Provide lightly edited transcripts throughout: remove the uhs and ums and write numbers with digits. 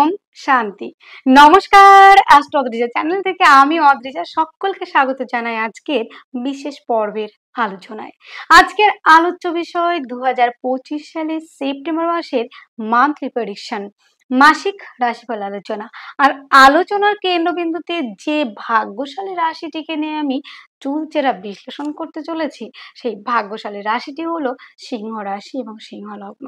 ওম শান্তি। নমস্কার, astro Adrija channel থেকে আমি অদ্রিজা সকলকে স্বাগত জানাই আজকের বিশেষ পর্বের আলোচনায়। আজকের আলোচ্য বিষয় 2025 সালের সেপ্টেম্বর মাসের মান্থলি প্রেডিকশন, মাসিক রাশিফল আলোচনা। আর আলোচনার কেন্দ্রবিন্দুতে যে ভাগ্যশালী রাশিটিকে নিয়ে আমি চুলচেরা বিশ্লেষণ করতে চলেছি, সেই ভাগ্যশালী রাশিটি হলো সিংহ রাশি এবং সিংহ লগ্ন।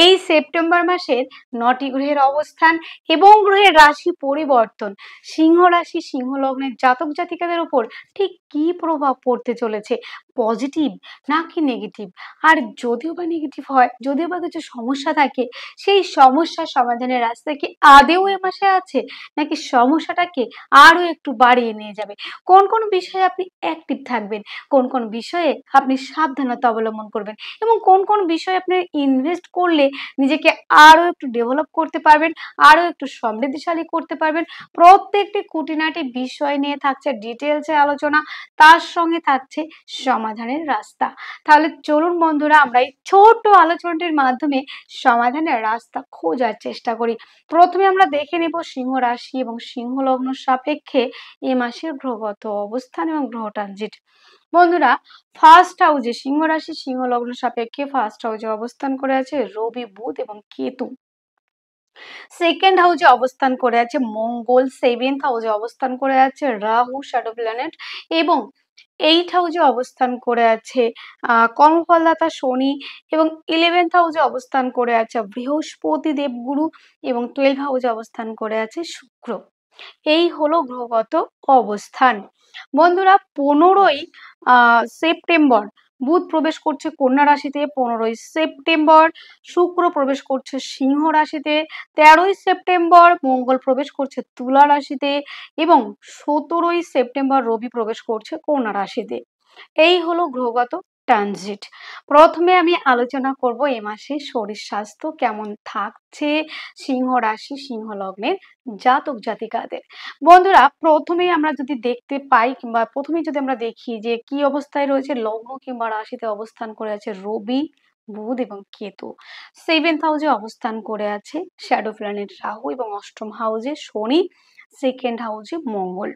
এই সেপ্টেম্বর মাসের 9টি গ্রহের অবস্থান এবং গ্রহের রাশি পরিবর্তন সিংহ রাশি সিংহ লগ্নের জাতক জাতিকাদের উপর ঠিক কি প্রভাব পড়তে চলেছে, পজিটিভ নাকি নেগেটিভ। আর যদিও বা নেগেটিভ হয়, যদিও বা কিছু সমস্যা থাকে, সেই সমস্যার সমাধানের রাস্তা কি আদেও এ মাসে আছে, নাকি সমস্যাটাকে আরো একটু বাড়িয়ে নিয়ে যাবে। কোন কোন বিষয়ে আপনি অ্যাক্টিভ থাকবেন, কোন কোন বিষয়ে আপনি সাবধানতা অবলম্বন করবেন এবং কোন কোন বিষয়ে আপনি ইনভেস্ট করলে নিজেকে আরো একটু ডেভেলপ করতে পারবেন, আরো একটু সমৃদ্ধিশালী করতে পারবেন। প্রত্যেকটি খুঁটিনাটি বিষয় নিয়ে থাকছে ডিটেলসে আলোচনা, তার সঙ্গে থাকছে সমাধানের রাস্তা। তাহলে চলুন বন্ধুরা, আমরা এই ছোট্ট আলোচনাটির মাধ্যমে সমাধানের রাস্তা খোঁজার চেষ্টা করি। প্রথমে আমরা দেখে নেব সিংহ রাশি এবং সিংহ লগ্ন সাপেক্ষে এ মাসের গ্রহগত অবস্থান এবং গ্রহ ট্রানজিট। বন্ধুরা, ফার্স্ট হাউসে সিংহ রাশি সিংহ লগ্ন সাপেক্ষে ফার্স্ট হাউসে অবস্থান করে আছে রবি, বুধ এবং কেতু। সেকেন্ড হাউসে অবস্থান করে আছে মঙ্গল, সেভেন্থ হাউসে অবস্থান করে আছে রাহু শ্যাডো প্ল্যানেট এবং 8th হাউসে অবস্থান করে আছে কর্মফলদাতা শনি এবং 11th হাউসে অবস্থান করে আছে বৃহস্পতি দেবগুরু এবং 12th হাউসে অবস্থান করে আছে শুক্র। এই হলো গ্রহগত অবস্থান। বন্ধুরা, 15ই সেপ্টেম্বর বুধ প্রবেশ করছে কন্যা রাশিতে, 15ই সেপ্টেম্বর শুক্র প্রবেশ করছে সিংহ রাশিতে, 13ই সেপ্টেম্বর মঙ্গল প্রবেশ করছে তুলা রাশিতে এবং 17ই সেপ্টেম্বর রবি প্রবেশ করছে কন্যা রাশিতে। এই হলো গ্রহগত ট্রানজিট। প্রথমে আমি আলোচনা করব এ মাসে শরীর স্বাস্থ্য কেমন থাকছে সিংহ রাশি সিংহ লগ্নের জাতক জাতিকাদের। বন্ধুরা, প্রথমেই আমরা যদি দেখতে পাই কিংবা প্রথমেই যদি আমরা দেখি যে কি অবস্থায় রয়েছে লগ্ন কিংবা রাশিতে অবস্থান করে আছে রবি, বুধ এবং কেতু। 7th হাউসে অবস্থান করে আছে শ্যাডো প্ল্যানেট রাহু এবং 8ম হাউসে শনি, সেকেন্ড হাউসে মঙ্গল।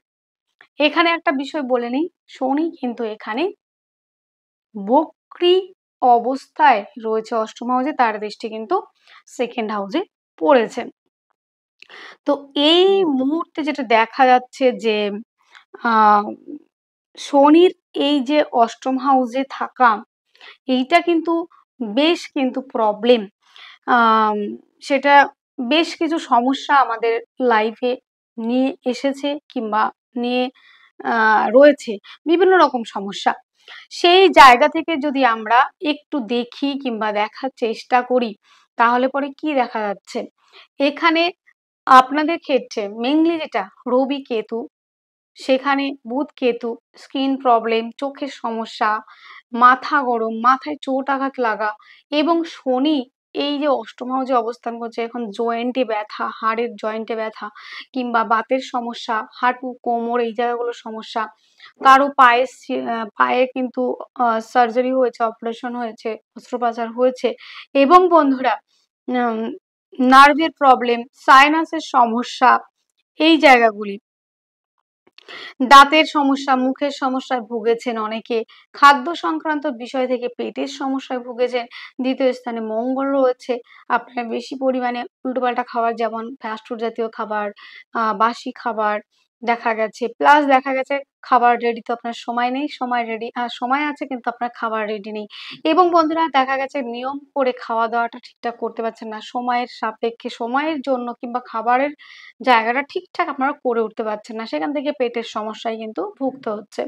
এখানে একটা বিষয় বলে নেই, শনি কিন্তু এখানে বক্রী অবস্থায় রয়েছে 8ম হাউসে, তার দৃষ্টি কিন্তু সেকেন্ড হাউসে পড়েছে। তো এই মুহূর্তে যেটা দেখা যাচ্ছে যে শনির এই যে 8ম হাউসে থাকা, এইটা কিন্তু বেশ কিন্তু প্রবলেম। সেটা বেশ কিছু সমস্যা আমাদের লাইফে নিয়ে এসেছে কিংবা নিয়ে রয়েছে বিভিন্ন রকম সমস্যা। সেই জায়গা থেকে যদি আমরা একটু দেখি কিংবা দেখার চেষ্টা করি, তাহলে পরে কি দেখা যাচ্ছে, এখানে আপনাদের ক্ষেত্রে মেইনলি যেটা রবি কেতু, সেখানে বুধ কেতু স্কিন প্রবলেম, চোখের সমস্যা, মাথা গরম, মাথায় চোট আঘাত লাগা এবং শনি এই যে 8ম হাউসে অবস্থান করছে, এখন জয়েন্টে ব্যথা, হাড়ের জয়েন্টে ব্যথা কিংবা বাতের সমস্যা, হাঁটু কোমর এই জায়গাগুলোর সমস্যা, কারো পায়ে কিন্তু সার্জারি হয়েছে, অপারেশন হয়েছে, অস্ত্রোপচার হয়েছে এবং বন্ধুরা নার্ভের প্রবলেম, সাইনাসের সমস্যা, এই জায়গাগুলি, দাঁতের সমস্যা, মুখের সমস্যায় ভুগেছেন অনেকে, খাদ্য সংক্রান্ত বিষয় থেকে পেটের সমস্যায় ভুগেছেন। দ্বিতীয় স্থানে মঙ্গল রয়েছে, আপনার বেশি পরিমাণে উল্টোপাল্টা খাবার যেমন ফাস্টফুড জাতীয় খাবার, বাসি খাবার দেখা গেছে, প্লাস দেখা গেছে খাবার রেডি তো আপনার সময় নেই, সময় আছে কিন্তু আপনার খাবার রেডি নেই এবং বন্ধুরা দেখা গেছে নিয়ম করে খাওয়া দাওয়াটা ঠিকঠাক করতে পারছেন না, সময়ের সাপেক্ষে সময়ের জন্য কিংবা খাবারের জায়গাটা ঠিকঠাক আপনারা করে উঠতে পারছেন না, সেখান থেকে পেটের সমস্যায় কিন্তু ভুগতে হচ্ছে।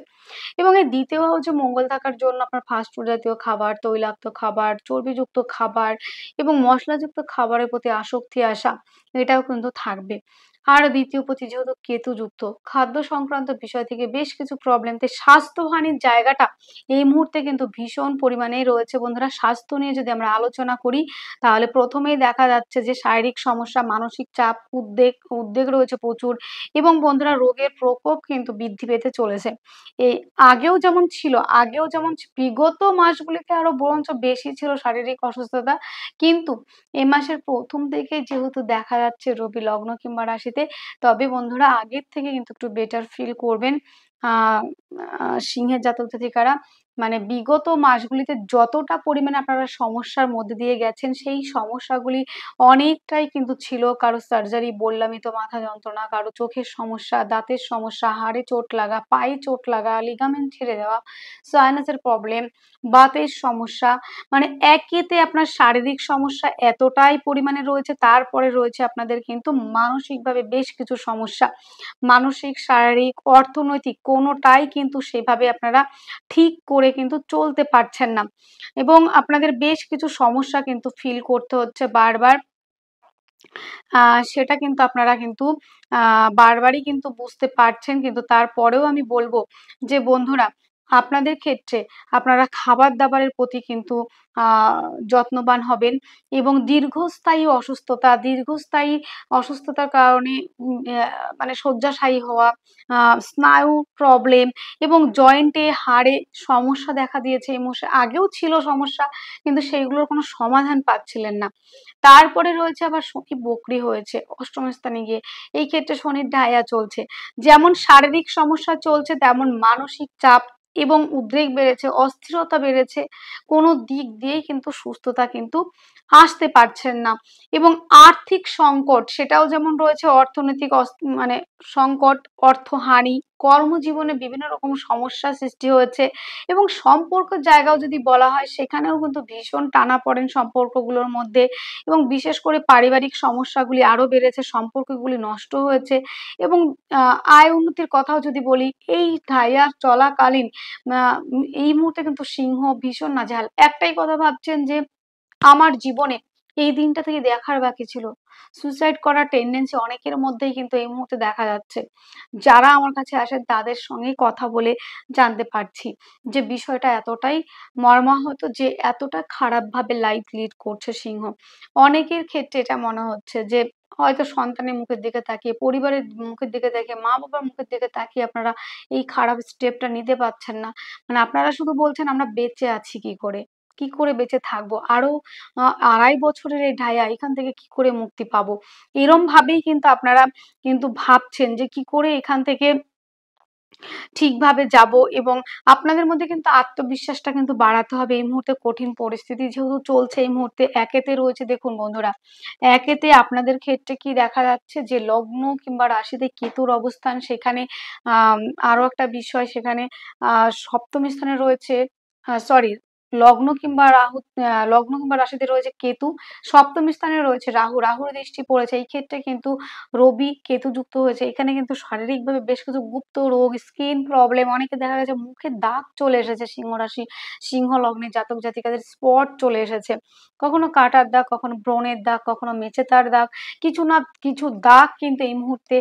এবং এই দ্বিতীয় হাউসে মঙ্গল থাকার জন্য আপনার ফাস্টফুড জাতীয় খাবার, তৈলাক্ত খাবার, চর্বিযুক্ত খাবার এবং মশলাযুক্ত খাবারের প্রতি আসক্তি আসা, এটাও কিন্তু থাকবে। আর দ্বিতীয় প্রতি যেহেতু কেতু যুক্ত, খাদ্য সংক্রান্ত বিষয় থেকে বেশ কিছু প্রবলেম, তাই স্বাস্থ্যহানির জায়গাটা এই মুহূর্তে কিন্তু ভীষণ পরিমাণেই রয়েছে বন্ধুরা। স্বাস্থ্য নিয়ে যদি আমরা আলোচনা করি তাহলে প্রথমেই দেখা যাচ্ছে যে শারীরিক সমস্যা, মানসিক চাপ, উদ্বেগ রয়েছে প্রচুর, এবং বন্ধুরা রোগের প্রকোপ কিন্তু বৃদ্ধি পেতে চলেছে। এই আগেও যেমন বিগত মাসগুলিতে আরো বরঞ্চ বেশি ছিল শারীরিক অসুস্থতা, কিন্তু এই মাসের প্রথম থেকে যেহেতু দেখা যাচ্ছে রবি লগ্ন কিংবা রাশিতে, তবে বন্ধুরা আগের থেকে কিন্তু একটু বেটার ফিল করবেন। সিংহের জাতক জাতিকারা, মানে বিগত মাসগুলিতে যতটা পরিমাণে আপনারা সমস্যার মধ্যে দিয়ে গেছেন, সেই সমস্যাগুলি অনেকটাই কিন্তু ছিল। কারো সার্জারি বললামই তো, মাথা যন্ত্রণা, কারো চোখের সমস্যা, দাঁতের সমস্যা, হাড়ে চোট লাগা, পায়ে চোট লাগা, লিগামেন্ট ছিঁড়ে যাওয়া, সাইনাসের প্রবলেম, বাতের সমস্যা, মানে একেতে আপনার শারীরিক সমস্যা এতটাই পরিমাণে রয়েছে, তারপরে রয়েছে আপনাদের কিন্তু মানসিকভাবে বেশ কিছু সমস্যা। মানসিক, শারীরিক, অর্থনৈতিক কোনোটাই কিন্তু সেভাবে আপনারা ঠিক করে কিন্তু চলতে পারছেন না, এবং আপনাদের বেশ কিছু সমস্যা কিন্তু ফিল করতে হচ্ছে বারবার। সেটা কিন্তু আপনারা কিন্তু বারবারই কিন্তু বুঝতে পারছেন, কিন্তু তারপরেও আমি বলবো যে বন্ধুরা, আপনাদের ক্ষেত্রে আপনারা খাবার দাবারের প্রতি কিন্তু যত্নবান হবেন, এবং দীর্ঘস্থায়ী অসুস্থতার কারণে মানে শয্যাশায়ী হওয়া, স্নায়ু প্রবলেম এবং জয়েন্টে, হাড়ে সমস্যা দেখা দিয়েছে। এই মাসে আগেও ছিল সমস্যা, কিন্তু সেইগুলোর কোনো সমাধান পাচ্ছিলেন না। তারপরে রয়েছে আবার শনি বকরি হয়েছে অষ্টম স্থানে গিয়ে, এই ক্ষেত্রে শনির ঢাইয়া চলছে। যেমন শারীরিক সমস্যা চলছে, তেমন মানসিক চাপ এবং উদ্বেগ বেড়েছে, অস্থিরতা বেড়েছে, কোনো দিক দিয়েই কিন্তু সুস্থতা কিন্তু আসতে পারছেন না, এবং আর্থিক সংকট সেটাও যেমন রয়েছে, অর্থনৈতিক মানে সংকট, অর্থহানি, কর্মজীবনে বিভিন্ন রকম সমস্যা সৃষ্টি হয়েছে, এবং সম্পর্কের জায়গাও যদি বলা হয় সেখানেও কিন্তু ভীষণ টানাপোড়েন সম্পর্কগুলোর মধ্যে, এবং বিশেষ করে পারিবারিক সমস্যাগুলি আরো বেড়েছে, সম্পর্কগুলি নষ্ট হয়েছে, এবং আয় উন্নতির কথাও যদি বলি, এই ঢাইয়া চলাকালীন এই মুহূর্তে কিন্তু সিংহ ভীষণ নাজেহাল। একটাই কথা ভাবছেন যে আমার জীবনে এই দিনটা থেকে দেখার বাকি ছিল। সুইসাইড করার টেন্ডেন্সি অনেকের মধ্যেই কিন্তু এই মুহূর্তে দেখা যাচ্ছে। যারা আমার কাছে আসেন তাদের সঙ্গেই কথা বলে জানতে পারছি যে বিষয়টা এতটাই মর্মাহত, যে এতটা খারাপভাবে লাইফ লিড করছে সিংহ। অনেকের ক্ষেত্রে এটা মনে হচ্ছে যে হয়তো সন্তানের মুখের দিকে তাকিয়ে, পরিবারের মুখের দিকে তাকিয়ে, মা-বাবার মুখের দিকে তাকিয়ে আপনারা এই খারাপ স্টেপটা নিতে পারছেন না। মানে আপনারা শুধু বলছেন আমরা বেঁচে আছি কি করে? কি করে বেঁচে থাকবো? আরো ২.৫ বছরের এই ঢাইয়া, এখান থেকে কি করে মুক্তি পাবো? এরম ভাবেই কিন্তু আপনারা কিন্তু ভাবছেন যে কি করে এখান থেকে ঠিকভাবে যাবো, এবং আপনাদের মধ্যে কিন্তু আত্মবিশ্বাসটা কিন্তু বাড়াতে হবে। এই মুহূর্তে কঠিন পরিস্থিতি যেহেতু চলছে, এই মুহূর্তে একেতে রয়েছে, দেখুন বন্ধুরা, একেতে আপনাদের ক্ষেত্রে কি দেখা যাচ্ছে যে লগ্ন কিংবা রাশিতে কেতুর অবস্থান, সেখানে আম আরো একটা বিষয়, সেখানে সপ্তম স্থানে রয়েছে, সরি, লগ্ন কিংবা রাশিতে রয়েছে কেতু, সপ্তম স্থানে রয়েছে রাহু, রাহুর দৃষ্টি পড়েছে। এই ক্ষেত্রে কিন্তু রবি কেতু যুক্ত হয়েছে। এখানে কিন্তু শারীরিকভাবে বেশ কিছু গুপ্ত রোগ, স্কিন প্রবলেম, অনেকে দেখা গেছে মুখে দাগ চলে এসেছে, সিংহ রাশি, সিংহ লগ্নের জাতক জাতিকাদের স্পট চলে এসেছে। কখনো কাটার দাগ, কখনো ব্রণের দাগ, কখনো মেচেতার দাগ, কিছু না কিছু দাগ কিন্তু এই মুহূর্তে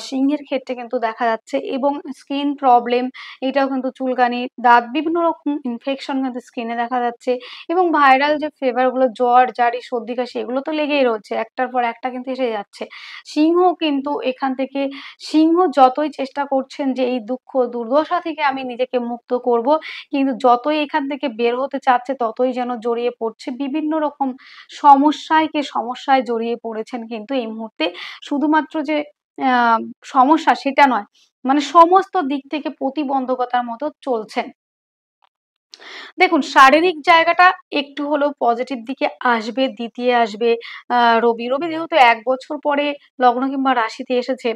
সিংহের ক্ষেত্রে কিন্তু দেখা যাচ্ছে, এবং স্কিন প্রবলেম, এটাও কিন্তু চুলকানি, দাঁত, বিভিন্ন রকম ইনফেকশন কিন্তু স্কিনে দেখা যাচ্ছে, এবং ভাইরাল যে ফিভার গুলো, জ্বর, জারি, সর্দি, কাশি, এগুলো তো লেগেই রয়েছে, একটার পর একটা কিন্তু এসে যাচ্ছে। সিংহ কিন্তু এখান থেকে, সিংহ যতই চেষ্টা করছেন যে এই দুঃখ দুর্দশা থেকে আমি নিজেকে মুক্ত করব, কিন্তু যতই এখান থেকে বের হতে চাচ্ছে ততই যেন জড়িয়ে পড়ছে বিভিন্ন রকম সমস্যায় জড়িয়ে পড়েছেন কিন্তু এই মুহূর্তে। শুধুমাত্র যে আহ সমস্যা সেটা নয়, মানে সমস্ত দিক থেকে প্রতিবন্ধকতার মতো চলছেন। দেখুন শারীরিক জায়গাটা একটু হলেও পজিটিভ দিকে আসবে, দ্বিতীয় আসবে রবি যেহেতু ১ বছর পরে লগ্ন কিংবা রাশিতে এসেছে,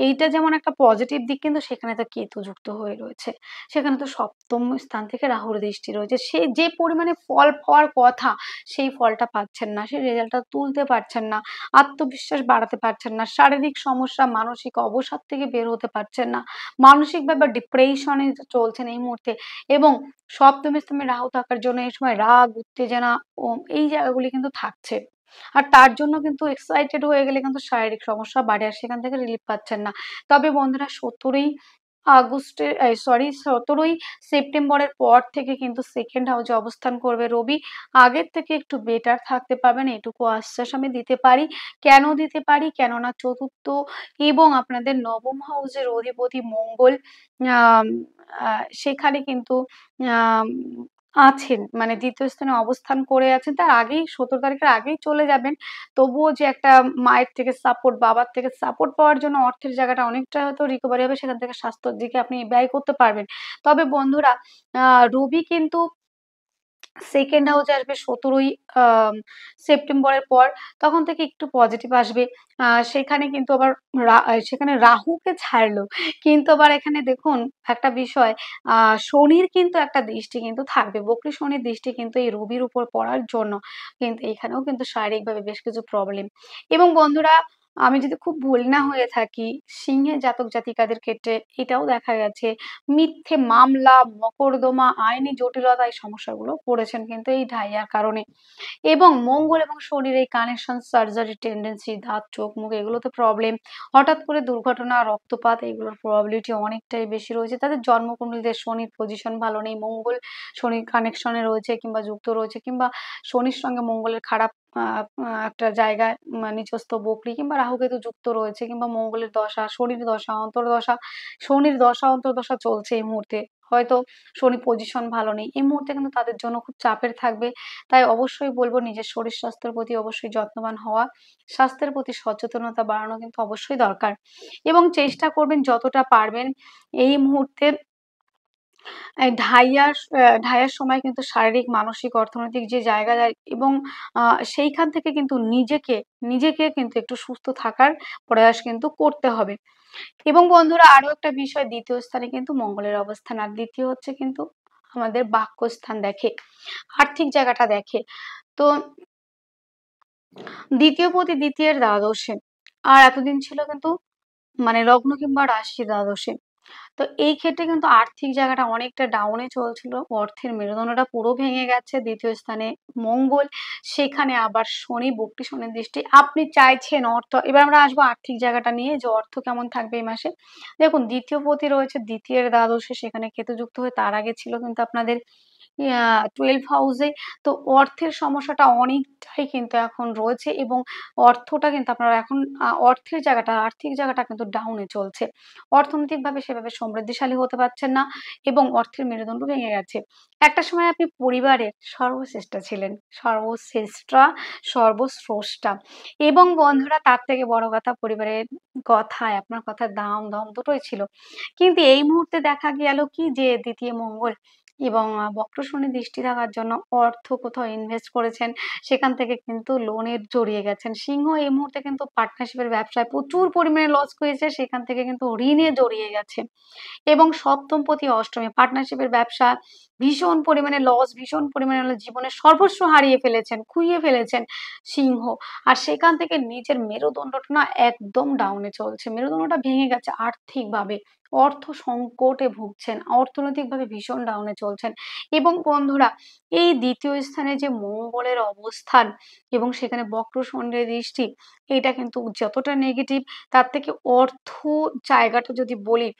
এইটা যেমন একটা পজিটিভ দিক, কিন্তু সেখানে তো কেতু যুক্ত হয়ে রয়েছে। সেখানে তো সপ্তম স্থান থেকে রাহুর দৃষ্টি রয়েছে। সে যে পরিমাণে ফল পাওয়ার কথা, সেই ফলটা পাচ্ছেন না, সেই রেজাল্টটা তুলতে পারছেন না, আত্মবিশ্বাস বাড়াতে পারছেন না, শারীরিক সমস্যা, মানসিক অবসাদ থেকে বের হতে পারছেন না, মানসিকভাবে ডিপ্রেশনে চলছেন এই মুহূর্তে, এবং সপ্তম স্থানে রাহু থাকার জন্য এই সময় রাগ, উত্তেজনা ও এই জায়গাগুলি কিন্তু থাকছে। আর তার জন্য কিন্তু এক্সাইটেড হয়ে গেলে কিন্তু শারীরিক সমস্যা বাড়ে, আর সেখান থেকে রিলিফ পাচ্ছেন না। তবে বন্ধুরা ১৭ই আগস্টের 17ই সেপ্টেম্বরের পর থেকে কিন্তু সেকেন্ড হাউসে অবস্থান করবে রবি। আগের থেকে একটু বেটার থাকতে পারবেন, এটুকু আশ্বাস আমি দিতে পারি। কেন দিতে পারি? কেননা চতুর্থ এবং আপনাদের নবম হাউসের অধিপতি মঙ্গল আম আ সেখানে কিন্তু আম আছেন। মানে ২য় স্থানে অবস্থান করে আছেন। তার আগেই ১৭ তারিখের আগেই চলে যাবেন। তবুও যে একটা মায়ের থেকে সাপোর্ট, বাবার থেকে সাপোর্ট পাওয়ার জন্য অর্থের জায়গাটা অনেকটা হয়তো রিকভারি হবে, সেখান থেকে স্বাস্থ্যের দিকে আপনি ব্যয় করতে পারবেন। তবে বন্ধুরা, আ রবি কিন্তু সেকেন্ড হাউসে আসবে ১৭ই আম সেপ্টেম্বরের পর। তখন থেকে একটু পজিটিভ আসবে। সেখানে কিন্তু আবার সেখানে রাহুকে ছাড়লো। কিন্তু আবার এখানে দেখুন একটা বিষয়, আ শনির কিন্তু একটা দৃষ্টি কিন্তু থাকবে। বক্রী শনির দৃষ্টি কিন্তু এই রবির উপর পড়ার জন্য কিন্তু এখানেও কিন্তু শারীরিকভাবে বেশ কিছু প্রবলেম। এবং বন্ধুরা, আমি যদি খুব ভুল না হয়ে থাকি, সিংহের জাতক জাতিকাদের ক্ষেত্রে এটাও দেখা গেছে মিথ্যে মামলা, মকদ্দমা, আইনি জটিলতা এই সমস্যাগুলো পড়েছেন কিন্তু এই ঢাইয়ার কারণে। এবং মঙ্গল এবং শনির এই কানেকশন, সার্জারি টেন্ডেন্সি, দাঁত, চোখ, মুখ এগুলোতে প্রবলেম, হঠাৎ করে দুর্ঘটনা, রক্তপাত এগুলোর প্রবাবিলিটি অনেকটাই বেশি রয়েছে। তাদের জন্মকুণ্ডলীতে শনির পজিশন ভালো নেই, মঙ্গল শনির কানেকশনে রয়েছে কিংবা যুক্ত রয়েছে, কিংবা শনির সঙ্গে মঙ্গলের খারাপ আ আ একটা জায়গায় নিচস্থ বকরি কিংবা রাহুকেতু যুক্ত রয়েছে, কিংবা মঙ্গলের দশা, শনির দশা, অন্তর্দশা, শনির দশা অন্তর্দশা চলছে এই মুহূর্তে। হয়তো শনি পজিশন ভালো নেই। এই মুহূর্তে কিন্তু তাদের জন্য খুব চাপের থাকবে। তাই অবশ্যই বলব নিজের শরীর স্বাস্থ্যের প্রতি অবশ্যই যত্নবান হওয়া, স্বাস্থ্যের প্রতি সচেতনতা বাড়ানো কিন্তু অবশ্যই দরকার। এবং চেষ্টা করবেন যতটা পারবেন এই মুহূর্তে ঢাইয়ার সময় কিন্তু শারীরিক, মানসিক, অর্থনৈতিক যে জায়গা যায় এবং আ সেইখান থেকে কিন্তু নিজেকে কিন্তু একটু সুস্থ থাকার প্রয়াস কিন্তু করতে হবে। এবং বন্ধুরা, আরো একটা বিষয়, ২য় স্থানে কিন্তু মঙ্গলের অবস্থান। আর ২য় হচ্ছে কিন্তু আমাদের বাক্যস্থান দেখে, আর্থিক জায়গাটা দেখে। তো ২য় পতি ২য় দ্বাদশে। আর এতদিন ছিল কিন্তু মানে লগ্ন কিংবা রাশির দ্বাদশে। তো এই ক্ষেত্রে কিন্তু আর্থিক জায়গাটা অনেকটা ডাউনে চলছিল। অর্থের মেরুদণ্ডটা পুরো ভেঙে গেছে। ২য় স্থানে মঙ্গল, সেখানে আবার শনি, বক্রী শনির দৃষ্টি। আপনি চাইছেন অর্থ, এবার আমরা আসবো আর্থিক জায়গাটা নিয়ে যে অর্থ কেমন থাকবে এই মাসে। দেখুন ২য় পতি রয়েছে ২য় দ্বাদশে, সেখানে কেতু যুক্ত হয়ে তার আগে ছিল কিন্তু আপনাদের 12 হাউসে। তো অর্থের সমস্যাটা অনেকটাই কিন্তু এখন রয়েছে এবং অর্থটা কিন্তু আপনারা এখন আর্থিক জায়গাটা কিন্তু ডাউনে চলছে। অর্থনৈতিকভাবে সেভাবে সমৃদ্ধিশালী হতে পারছেন না এবং অর্থের মেরুদণ্ড ভেঙে গেছে। একটা সময় আপনি পরিবারের সর্বশ্রেষ্ঠা ছিলেন। সর্বস্রষ্টা। এবং বন্ধুরা, তার থেকে বড় কথা, পরিবারের কথায় আপনার কথার দাম-দম দুটোই ছিল। কিন্তু এই মুহূর্তে দেখা গেল কি যে ২য় মঙ্গল এবং বক্র শনি দৃষ্টি থাকার জন্য অর্থ কোথাও ইনভেস্ট করেছেন, সেখান থেকে কিন্তু লোনে জড়িয়ে গেছেন। সিংহ এই মুহূর্তে কিন্তু পার্টনারশিপের ব্যবসায় প্রচুর পরিমাণে লস করেছে, সেখান থেকে কিন্তু ঋণে জড়িয়ে গেছে। এবং সপ্তমপতি অষ্টমে, পার্টনারশিপের ব্যবসা ভীষণ পরিমাণে লস, ভীষণ পরিমাণে হলো জীবনের সর্বস্ব হারিয়ে ফেলেছেন, খুইয়ে ফেলেছেন সিংহ। আর সেখান থেকে নিজের মেরুদণ্ডটা না একদম ডাউনে চলছে। মেরুদণ্ডটা ভেঙে গেছে আর্থিকভাবে। অর্থ সংকটে ভুগছেন, অর্থনৈতিকভাবে ভীষণ ডাউনে চলছেন। এবং বন্ধুরা, এই ২য় স্থানে যে মঙ্গলের অবস্থান এবং সেখানে বক্র শনির দৃষ্টি, এটা কিন্তু যতটা নেগেটিভ, তার থেকে অর্থ জায়গাটা যদি বলি,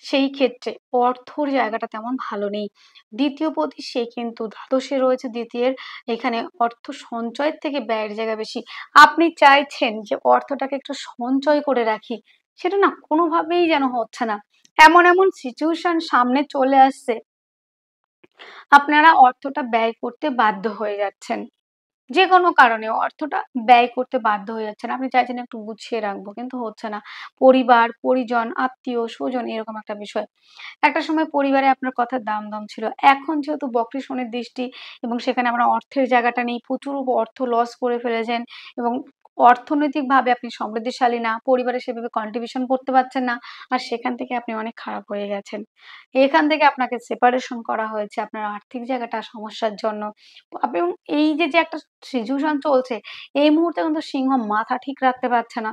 সেই ক্ষেত্রে অর্থর জায়গাটা তেমন ভালো নেই। ২য় পতি সে কিন্তু দ্বাদশে রয়েছে ২য়, এখানে অর্থ সঞ্চয়ের থেকে ব্যয়ের জায়গা বেশি। আপনি চাইছেন যে অর্থটাকে একটু সঞ্চয় করে রাখি, সেটা না কোনোভাবেই যেন হচ্ছে না। এমন সিচুয়েশন সামনে চলে আসছে, আপনারা অর্থটা ব্যয় করতে বাধ্য হয়ে যাচ্ছেন। যেকোনো কারণে অর্থটা ব্যয় করতে বাধ্য হয়ে যাচ্ছেন। আপনি চাইছেন একটু গুছিয়ে রাখবো, কিন্তু হচ্ছে না। পরিবার, পরিজন, আত্মীয়-স্বজন এরকম একটা বিষয়। একটা সময় পরিবারে আপনার কথার দাম-দম ছিল। এখন যেহেতু বক্রী শনির দৃষ্টি এবং সেখানে আপনার অর্থের জায়গাটা নেই, প্রচুর অর্থ লস করে ফেলেছেন এবং অর্থনৈতিকভাবে আপনি সমৃদ্ধিশালী না, পরিবারে সেভাবে কন্ট্রিবিউশন করতে পারছেন না। আর সেখান থেকে আপনি অনেক খারাপ হয়ে গেছেন। এখান থেকে আপনাকে সেপারেশন করা হয়েছে আপনার আর্থিক জায়গাটা সমস্যার জন্য। এবং এই যে একটা সিচুয়েশন চলছে, এই মুহূর্তে কিন্তু সিংহ মাথা ঠিক রাখতে পারছে না।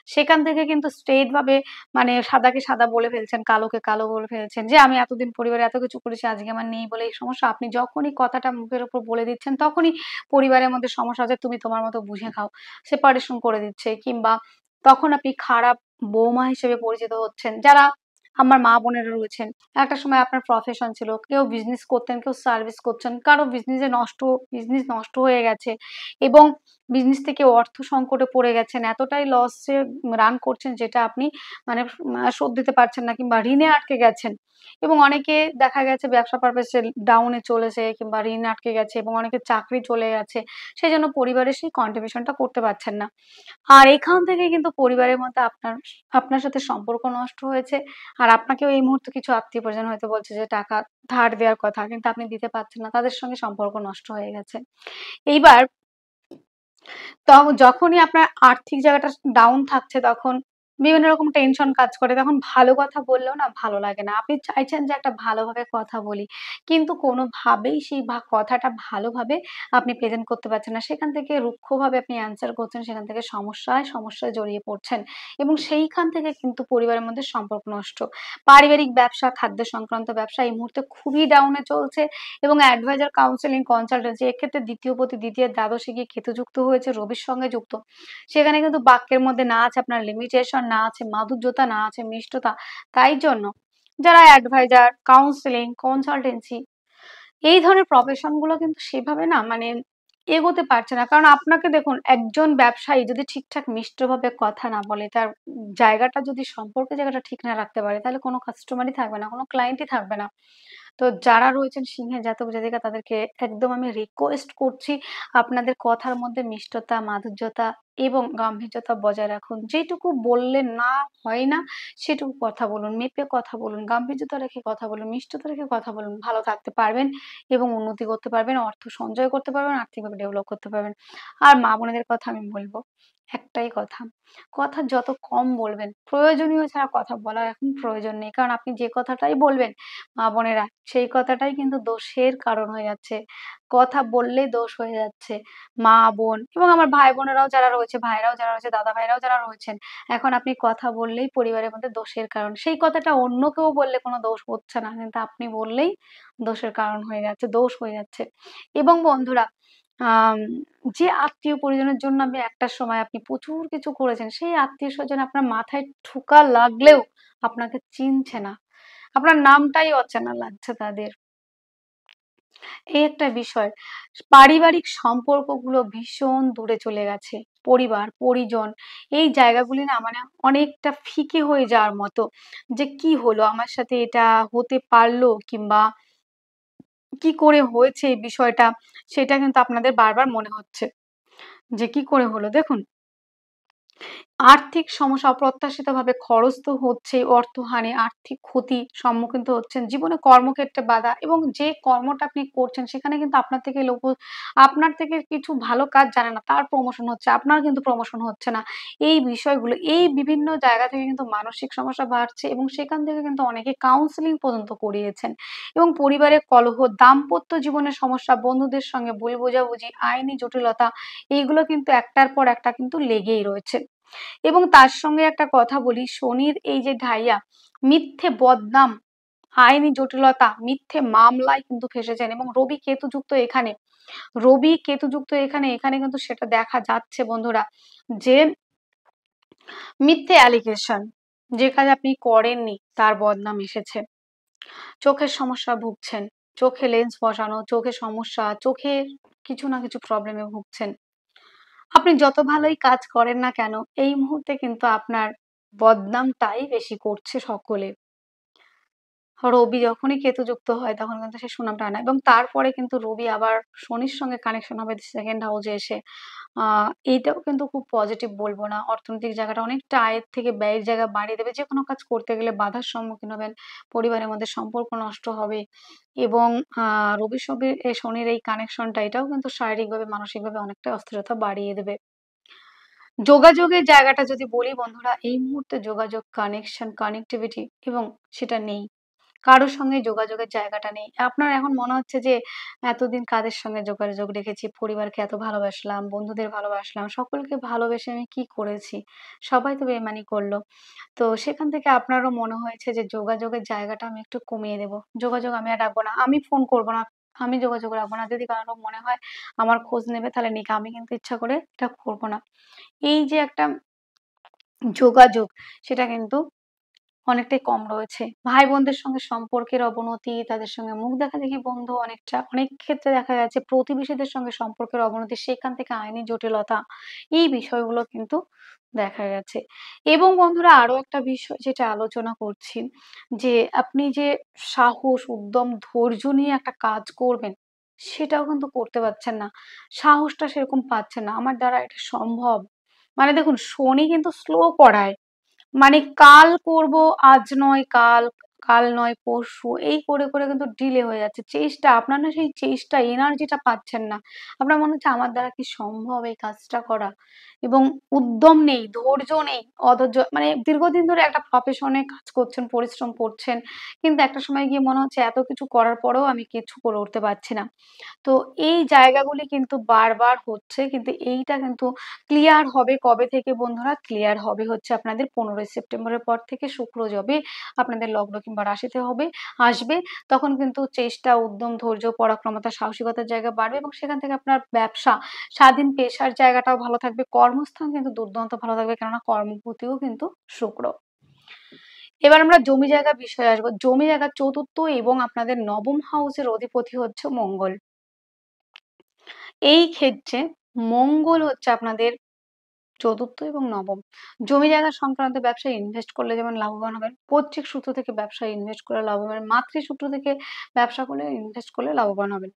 সেখান থেকে কিন্তু স্ট্রেইট ভাবে মানে সাদাকে সাদা বলে ফেলছেন, কালোকে কালো বলে ফেলছেন যে, "আমি এতদিন পরিবারে এত কিছু করেছি, আজকে আমার নেই বলে এই সমস্যা।" আপনি যখনই কথাটা মুখের উপর বলে দিচ্ছেন, তখনই পরিবারের মধ্যে সমস্যা হচ্ছে, "তুমি তোমার মতো বুঝে খাও।" সেপারেশন করে দিচ্ছে, কিংবা তখন আপনি খারাপ বৌমা হিসেবে পরিচিত হচ্ছেন। যারা আমার মা বোনেরা রয়েছেন। একটা সময় আপনার প্রফেশন ছিল। কেউ বিজনেস করতেন, কেউ সার্ভিস করছেন। কারো বিজনেস নষ্ট হয়ে গেছে এবং বিজনেস থেকে অর্থ সংকটে পড়ে গেছেন। এতটাই লসে রান করছেন যেটা আপনি মানে শোধ দিতে পারছেন না কিংবা ঋণে আটকে গেছেন। এবং অনেকে দেখা গেছে ব্যবসা পারপাসে ডাউন এ চলেছে কিংবা ঋণ আটকে গেছে এবং অনেকের চাকরি চলে গেছে। সেজন্য পরিবারের সেই কন্ট্রিবিউশন টা করতে পারছেন না। আর এখান থেকে কিন্তু পরিবারের মধ্যে আপনার সাথে সম্পর্ক নষ্ট হয়েছে। আর আপনাকেও এই মুহূর্তে কিছু আত্মীয়-পরিজন হয়তো বলছে যে টাকা ধার দেওয়ার কথা। কিন্তু আপনি দিতে পারছেন না। তাদের সঙ্গে সম্পর্ক নষ্ট হয়ে গেছে। এইবার যখনই আপনার আর্থিক জায়গাটা ডাউন থাকছে তখন বিভিন্ন রকম টেনশন কাজ করে। তখন ভালো কথা বললেও না ভালো লাগে না। আপনি চাইছেন যে একটা ভালোভাবে কথা বলি। কিন্তু কোনোভাবেই সেই কথাটা ভালোভাবে আপনি প্রেজেন্ট করতে পারছেন না। সেখান থেকে রুক্ষভাবে আপনি অ্যান্সার করছেন। সেখান থেকে সমস্যায় জড়িয়ে পড়ছেন। এবং সেইখান থেকে কিন্তু পরিবারের মধ্যে সম্পর্ক নষ্ট। পারিবারিক ব্যবসা, খাদ্য সংক্রান্ত ব্যবসা এই মুহূর্তে খুবই ডাউন এ চলছে এবং অ্যাডভাইজার, কাউন্সেলিং, কনসালটেন্সি এক্ষেত্রে দ্বিতীয় পতি, দ্বিতীয় দ্বাদশে গিয়ে কেতুযুক্ত হয়েছে, রবির সঙ্গে যুক্ত। সেখানে কিন্তু বাক্যের মধ্যে না আছে আপনার লিমিটেশন, না আছে মাধুর্যতা, না আছে মিষ্টতা। তাই জন্য যারা অ্যাডভাইজার, কাউন্সেলিং, কনসালটেন্সি এই ধরনের প্রফেশন গুলো কিন্তু সেভাবে না মানে এগোতে পারছে না। কারণ আপনাকে দেখুন একজন ব্যবসায়ী যদি ঠিকঠাক মিষ্টভাবে কথা না বলে, তার জায়গাটা যদি সম্পর্কের জায়গাটা ঠিক না রাখতে পারে, তাহলে কোনো কাস্টমারই থাকবে না, কোনো ক্লায়েন্টই থাকবে না। তো যারা রয়েছেন সিংহের জাতক জাতিকা তাদেরকে একদম আমি রিকোয়েস্ট করছি আপনাদের কথার মধ্যে মিষ্টতা, মাধুর্যতা এবং গাম্ভীর্যতা বজায় রাখুন। যেটুকু বললে না হয় না সেটুকু কথা বলুন, মেপে কথা বলুন, গাম্ভীর্যতা রেখে কথা বলুন, মিষ্টতা রেখে কথা বলুন। ভালো থাকতে পারবেন এবং উন্নতি করতে পারবেন, অর্থ সঞ্চয় করতে পারবেন, আর্থিকভাবে ডেভেলপ করতে পারবেন। আর মা বোনেদের কথা আমি বলব একটাই কথা, কথা যত কম বলবেন, প্রয়োজনীয় ছাড়া কথা বলার এখন প্রয়োজন নেই। কারণ আপনি যে কথাটাই বলবেন মা বোনেরা সেই কথাটাই কিন্তু দোষের কারণ হয়ে যাচ্ছে। কথা বললেই দোষ হয়ে যাচ্ছে। মা, বোন এবং আমার ভাই বোনেরাও যারা রয়েছে, ভাইরাও যারা রয়েছে, দাদা ভাইরাও যারা রয়েছেন, এখন আপনি কথা বললেই পরিবারের মধ্যে দোষের কারণ। সেই কথাটা অন্য কেউ বললে কোনো দোষ হচ্ছে না। কিন্তু আপনি বললেই দোষের কারণ হয়ে যাচ্ছে, দোষ হয়ে যাচ্ছে। এবং বন্ধুরা আম যে আত্মীয়-পরিজনের জন্য একটা সময় আপনি প্রচুর কিছু করেছেন, সেই আত্মীয়-স্বজন আপনার মাথায় ঠোকা লাগলেও আপনাকে চিনছে না। আপনার নামটাই অচেনা লাগছে তাদের। এই একটা বিষয়। পারিবারিক সম্পর্কগুলো ভীষণ দূরে চলে গেছে। পরিবার, পরিজন এই জায়গাগুলি না মানে অনেকটা ফিকে হয়ে যাওয়ার মতো। যে কি হলো? আমার সাথে এটা হতে পারলো কিংবা কি করে হয়েছে এই বিষয়টা সেটা কিন্তু আপনাদের বারবার মনে হচ্ছে। যে কি করে হলো? দেখুন আর্থিক সমস্যা অপ্রত্যাশিতভাবে খরচ তো হচ্ছেই, অর্থহানি, আর্থিক ক্ষতির সম্মুখীন তো হচ্ছেন। জীবনে কর্মক্ষেত্রে বাধা এবং যে কর্মটা আপনি করছেন সেখানে কিন্তু আপনার থেকে কিছু ভালো কাজ জানে না, তার প্রমোশন হচ্ছে, আপনার কিন্তু প্রমোশন হচ্ছে না। এই বিষয়গুলো এই বিভিন্ন জায়গা থেকে কিন্তু মানসিক সমস্যা বাড়ছে এবং সেখান থেকে কিন্তু অনেকে কাউন্সেলিং পর্যন্ত করিয়েছেন। এবং পরিবারের কলহ, দাম্পত্য জীবনের সমস্যা, বন্ধুদের সঙ্গে ভুল বোঝাবুঝি, আইনি জটিলতা এইগুলো কিন্তু একটার পর একটা কিন্তু লেগেই রয়েছে। এবং তার সঙ্গে একটা কথা বলি, শনির এই যে ঢাইয়া, মিথ্যে বদনাম, আইনি জটিলতা, মিথ্যে মামলায় কিন্তু ফেঁসেছেন এবং রবি কেতু যুক্ত এখানে। রবি কেতু যুক্ত এখানে কিন্তু সেটা দেখা যাচ্ছে বন্ধুরা যে মিথ্যে অ্যালিগেশন, যে কাজ আপনি করেননি তার বদনাম এসেছে। চোখের সমস্যা ভুগছেন, চোখে লেন্স বসানো, চোখে সমস্যা, চোখের কিছু না কিছু প্রবলেমে ভুগছেন। আপনি যত ভালোই কাজ করেন না কেন, এই মুহূর্তে কিন্তু আপনার বদনামটাই বেশি করছে সকলে। রবি যখনই কেতুযুক্ত হয় তখন কিন্তু সে সুনামটা আনে এবং তারপরে কিন্তু রবি আবার শনির সঙ্গে কানেকশন হবে সেকেন্ড হাউসে এসে। আ এইটাও কিন্তু খুব পজিটিভ বলব না। অর্থনৈতিক জায়গাটা অনেকটা আয়ের থেকে ব্যয়ের জায়গা বাড়িয়ে দেবে। যেকোনো কাজ করতে গেলে বাধার সম্মুখীন হবেন। পরিবারের মধ্যে সম্পর্ক নষ্ট হবে এবং আ রবির সঙ্গে শনির এই কানেকশনটা এটাও কিন্তু শারীরিকভাবে মানসিকভাবে অনেকটাই অস্থিরতা বাড়িয়ে দেবে। যোগাযোগের জায়গাটা যদি বলি বন্ধুরা, এই মুহূর্তে যোগাযোগ, কানেকশন, কানেক্টিভিটি এবং সেটা নেই। কারো সঙ্গে যোগাযোগের জায়গাটা নেই। আপনার এখন মনে হচ্ছে যে এতদিন কাদের সঙ্গে যোগাযোগ রেখেছি, পরিবারকে এত ভালোবাসলাম, বন্ধুদের ভালোবাসলাম, সকলকে ভালোবেসে আমি কি করেছি? সবাই তো বেইমানি করল। তো সেখান থেকে আপনারও মনে হয়েছে যে যোগাযোগের জায়গাটা আমি একটু কমিয়ে দেব। যোগাযোগ আমি আর রাখবো না। আমি ফোন করব না। আমি যোগাযোগ রাখবো না। যদি কারো মনে হয় আমার খোঁজ নেবে তাহলে নিক। আমি কিন্তু ইচ্ছা করে এটা করব না। এই যে একটা যোগাযোগ সেটা কিন্তু অনেকটাই কম রয়েছে। ভাই বোনদের সঙ্গে সম্পর্কের অবনতি, তাদের সঙ্গে মুখ দেখাদেখি বন্ধ অনেক ক্ষেত্রে দেখা যাচ্ছে প্রতিবেশীদের সঙ্গে সম্পর্কের অবনতি, সেখান থেকে আইনি জটিলতা, এই বিষয়গুলো কিন্তু দেখা গেছে। এবং বন্ধুরা আরো একটা বিষয় যেটা আলোচনা করছি যে আপনি যে সাহস, উদ্যম, ধৈর্য নিয়ে একটা কাজ করবেন, সেটাও কিন্তু করতে পারছেন না। সাহসটা সেরকম পাচ্ছেন না। আমার দ্বারা এটা সম্ভব। মানে দেখুন শনি কিন্তু স্লো করায়। মানে কাল করব, আজ নয় কাল, কাল নয় পরশু, এই করে করে কিন্তু ডিলে হয়ে যাচ্ছে। আপনার না সেই চেষ্টা, এনার্জিটা পাচ্ছেন না। আপনার মনে হচ্ছে আমার দ্বারা কি সম্ভব এই কাজটা করা? এবং উদ্যম নেই, ধৈর্য নেই, অধৈর্য, মানে দীর্ঘদিন ধরে একটা প্রফেশনে কাজ করছেন, পরিশ্রম করছেন। কিন্তু একটা সময় গিয়ে মনে হচ্ছে এত কিছু করার পরেও আমি কিছু করে উঠতে পারছি না। তো এই জায়গাগুলি কিন্তু বারবার হচ্ছে। কিন্তু এইটা কিন্তু ক্লিয়ার হবে কবে থেকে বন্ধুরা? ক্লিয়ার হবে হচ্ছে আপনাদের 15ই সেপ্টেম্বরের পর থেকে। শুক্র যবে আপনাদের লগ্ন কিংবা রাশিতে আসবে, তখন কিন্তু চেষ্টা, উদ্যম, ধৈর্য, পরাক্রমতা, সাহসিকতার জায়গা বাড়বে এবং সেখান থেকে আপনার ব্যবসা, স্বাধীন পেশার জায়গাটাও ভালো থাকবে। কর্মস্থান কিন্তু দুর্দান্ত ভালো থাকবে, কেননা কর্মপতিও কিন্তু শুক্র। এবার আমরা জমি জায়গা বিষয়ে আসবো। জমি জায়গা ৪র্থ এবং আপনাদের ৯ম হাউসের অধিপতি হচ্ছে মঙ্গল। এই ক্ষেত্রে মঙ্গল হচ্ছে আপনাদের ৪র্থ এবং ৯ম। জমি জায়গা সংক্রান্ত ব্যবসায় ইনভেস্ট করলে যেমন লাভবান হবেন, পৈতৃক সূত্র থেকে ব্যবসায় ইনভেস্ট করলে লাভবান হবেন, মাতৃসূত্র থেকে ব্যবসা করলে ইনভেস্ট করলে লাভবান হবেন।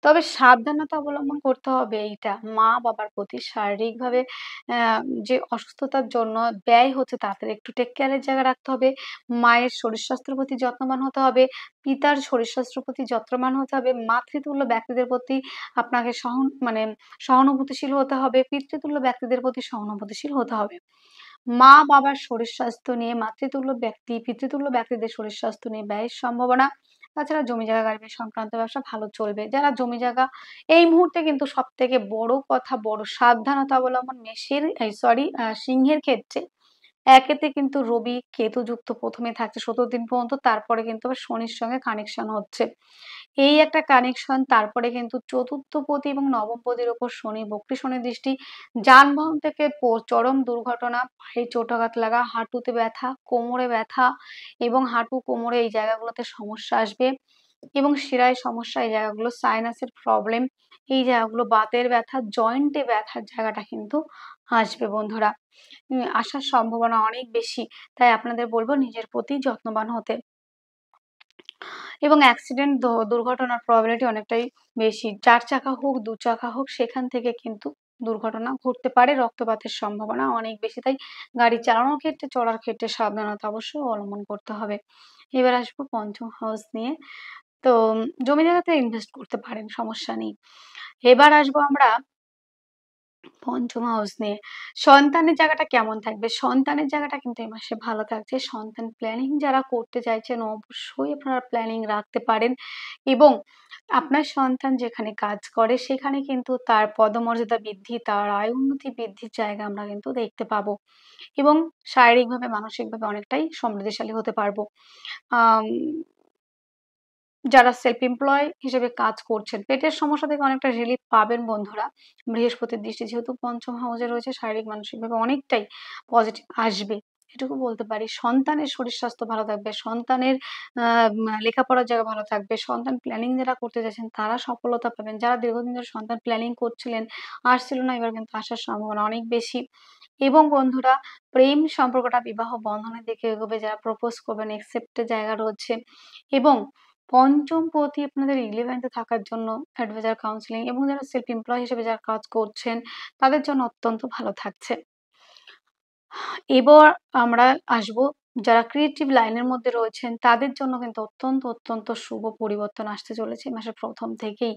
তবে সাবধানতা অবলম্বন করতে হবে এইটা, মা-বাবার প্রতি শারীরিকভাবে অ্যা যে অসুস্থতার জন্য ব্যয় হচ্ছে তাড়াতাড়ি একটু টেক কেয়ার এর জায়গা রাখতে হবে। মায়ের শরীর স্বাস্থ্যের প্রতি যত্নবান হতে হবে। পিতার শরীর স্বাস্থ্যের প্রতি যত্নবান হতে হবে। মাতৃতুল্য ব্যক্তিদের প্রতি আপনাকে মানে সহানুভূতিশীল হতে হবে। পিতৃতুল্য ব্যক্তিদের প্রতি সহানুভূতিশীল হতে হবে। মা-বাবার শরীর স্বাস্থ্য নিয়ে পিতৃতুল্য ব্যক্তিদের শরীর স্বাস্থ্য নিয়ে ব্যয়ের সম্ভাবনা। তাছাড়া জমি জায়গা গাড়ি সংক্রান্ত ব্যবসা ভালো চলবে। যারা জমি জায়গা এই মুহূর্তে কিন্তু সবথেকে বড় কথা, বড় সাবধানতা অবলম্বন সিংহের ক্ষেত্রে একেতে কিন্তু রবি কেতু যুক্ত ১ম এ থাকছে ১৭ দিন পর্যন্ত। তারপরে কিন্তু আবার শনির সঙ্গে কানেকশন হচ্ছে। এই একটা কানেকশন, তারপরে কিন্তু ৪র্থ পতি এবং ৯ম পতির উপর শনি, বক্রী শনির দৃষ্টি, যানবাহন থেকে চরম দুর্ঘটনা, পায়ে চোটাঘাত লাগা, হাঁটুতে ব্যথা, কোমরে ব্যথা এবং হাঁটু, কোমরে এই জায়গাগুলোতে সমস্যা আসবে এবং শিরায় সমস্যা, এই জায়গাগুলো সাইনাসের প্রবলেম, এই জায়গাগুলো বাতের ব্যথা, জয়েন্টে ব্যথার জায়গাটা কিন্তু আসবে বন্ধুরা। আসার সম্ভাবনা অনেক বেশি। তাই আপনাদের বলব নিজের প্রতি যত্নবান হতে। এবং অ্যাক্সিডেন্ট দুর্ঘটনার প্রবাবিলিটি অনেকটাই বেশি। ৪ চাকা হোক, ২ চাকা হোক, সেখান থেকে কিন্তু দুর্ঘটনা ঘটতে পারে। রক্তপাতের সম্ভাবনা অনেক বেশি। তাই গাড়ি চালানোর ক্ষেত্রে, চলার ক্ষেত্রে সাবধানতা অবশ্যই অবলম্বন করতে হবে। এবার আসবো ৫ম হাউস নিয়ে। তো জমি জায়গাতে ইনভেস্ট করতে পারেন, সমস্যা নেই। এবার আসবো আমরা ৫ম হাউস নিয়ে। সন্তানের জায়গাটা কেমন থাকবে? সন্তানের জায়গাটা কিন্তু এই মাসে ভালো থাকছে। সন্তান প্ল্যানিং যারা করতে চাইছেন অবশ্যই আপনারা প্ল্যানিং রাখতে পারেন এবং আপনার সন্তান যেখানে কাজ করে সেখানে কিন্তু তার পদমর্যাদা বৃদ্ধি, তার আয় উন্নতি বৃদ্ধির জায়গা আমরা কিন্তু দেখতে পাবো এবং শারীরিকভাবে, মানসিকভাবে অনেকটাই সমৃদ্ধশালী হতে পারবো। আম যারা সেলফ এমপ্লয় হিসেবে কাজ করছেন, পেটের সমস্যা থেকে অনেকটা রিলিফ পাবেন বন্ধুরা। বৃহস্পতির দৃষ্টি যেহেতু ৫ম হাউসে রয়েছে, শারীরিক মানসিকভাবে অনেকটাই পজিটিভ আসবে। এটুকু বলতে পারি। সন্তানের শরীর স্বাস্থ্য ভালো থাকবে, সন্তানের আ লেখাপড়ার জায়গা ভালো থাকবে, সন্তান প্ল্যানিং যারা করতে চাইছেন তারা সফলতা পাবেন। যারা দীর্ঘদিন ধরে সন্তান প্ল্যানিং করছিলেন, আসছিল না, এবার কিন্তু আসার সম্ভাবনা অনেক বেশি। এবং বন্ধুরা প্রেম সম্পর্কটা বিবাহ বন্ধনের দিকে এগোবে। যারা প্রপোজ করবেন, অ্যাকসেপ্ট এর জায়গা রয়েছে এবং ৫ম পতি আপনাদের 11th এ থাকার জন্য অ্যাডভাইজার কাউন্সেলিং এবং যারা সেলফ এমপ্লয়ি হিসেবে যারা কাজ করছেন তাদের জন্য অত্যন্ত ভালো থাকছে। এবার আমরা আসবো যারা ক্রিয়েটিভ লাইনের মধ্যে রয়েছেন তাদের জন্য কিন্তু অত্যন্ত শুভ পরিবর্তন আসতে চলেছে এই মাসের ১ম থেকেই।